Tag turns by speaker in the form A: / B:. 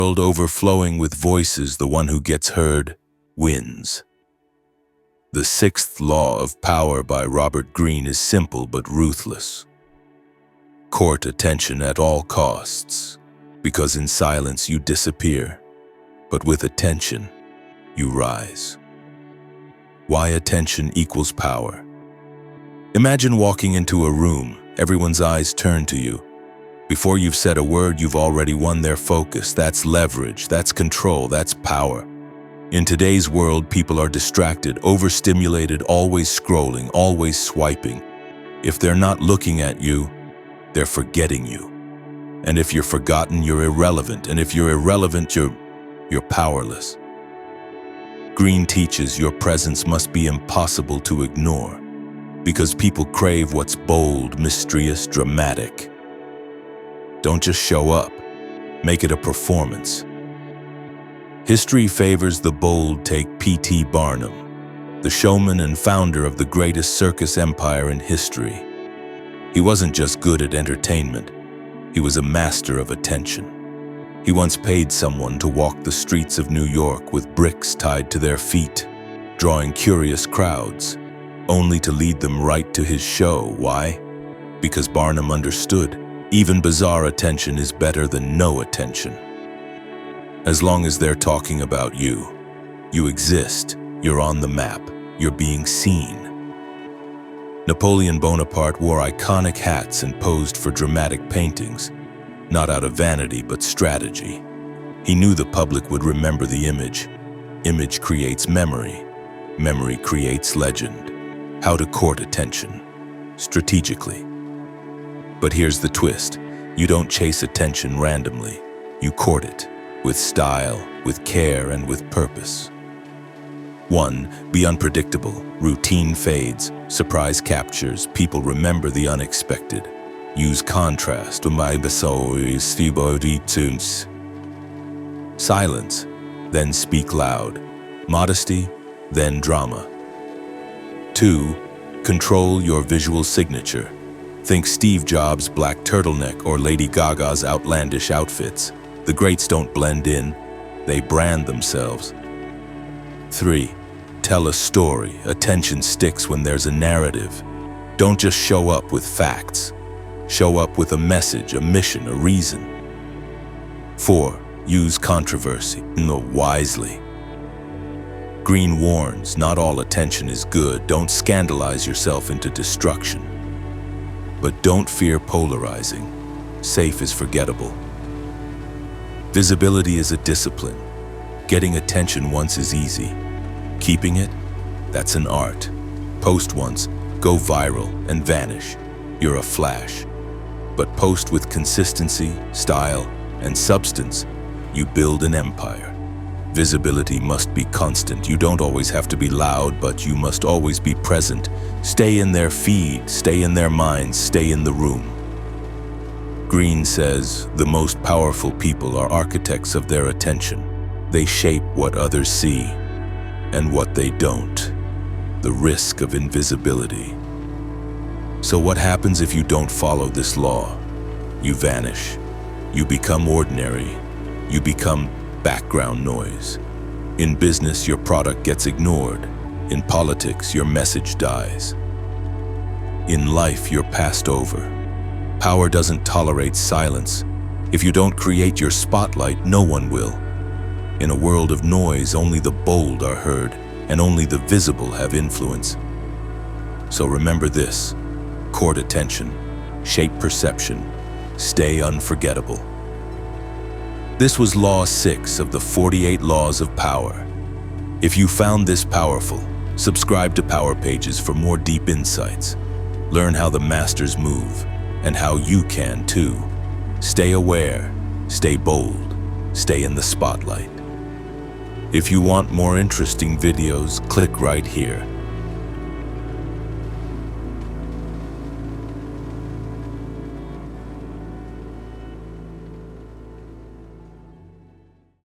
A: World overflowing with voices, the one who gets heard wins. The Sixth Law of Power by Robert Greene is simple but ruthless. Court attention at all costs, because in silence you disappear, but with attention you rise. Why attention equals power. Imagine walking into a room, everyone's eyes turn to you. Before you've said a word, you've already won their focus. That's leverage, that's control, that's power. In today's world, people are distracted, overstimulated, always scrolling, always swiping. If they're not looking at you, they're forgetting you. And if you're forgotten, you're irrelevant. And if you're irrelevant, you're powerless. Greene teaches your presence must be impossible to ignore, because people crave what's bold, mysterious, dramatic. Don't just show up, make it a performance. History favors the bold. Take P.T. Barnum, the showman and founder of the greatest circus empire in history. He wasn't just good at entertainment, he was a master of attention. He once paid someone to walk the streets of New York with bricks tied to their feet, drawing curious crowds, only to lead them right to his show. Why? Because Barnum understood. Even bizarre attention is better than no attention. As long as they're talking about you, you exist, you're on the map, you're being seen. Napoleon Bonaparte wore iconic hats and posed for dramatic paintings, not out of vanity but strategy. He knew the public would remember the image. Image creates memory. Memory creates legend. How to court attention? Strategically. But here's the twist. You don't chase attention randomly. You court it with style, with care, and with purpose. 1. Be unpredictable. Routine fades. Surprise captures. People remember the unexpected. Use contrast. Silence, then speak loud. Modesty, then drama. 2. Control your visual signature. Think Steve Jobs' black turtleneck or Lady Gaga's outlandish outfits. The greats don't blend in, they brand themselves. 3. Tell a story. Attention sticks when there's a narrative. Don't just show up with facts. Show up with a message, a mission, a reason. 4. Use controversy, wisely. Greene warns, not all attention is good. Don't scandalize yourself into destruction. But don't fear polarizing. Safe is forgettable. Visibility is a discipline. Getting attention once is easy. Keeping it, that's an art. Post once, go viral, and vanish. You're a flash. But post with consistency, style, and substance, you build an empire. Visibility must be constant. You don't always have to be loud, but you must always be present. Stay in their feed, stay in their minds, stay in the room. Greene says, the most powerful people are architects of their attention. They shape what others see and what they don't. The risk of invisibility. So what happens if you don't follow this law? You vanish. You become ordinary. You become background noise. In business, your product gets ignored. In politics, your message dies. In life, you're passed over. Power doesn't tolerate silence. If you don't create your spotlight, no one will. In a world of noise, only the bold are heard, and only the visible have influence. So remember this: court attention, shape perception, stay unforgettable. This was Law 6 of the 48 Laws of Power. If you found this powerful, subscribe to Power Pages for more deep insights. Learn how the masters move, and how you can too. Stay aware, stay bold, stay in the spotlight. If you want more interesting videos, click right here.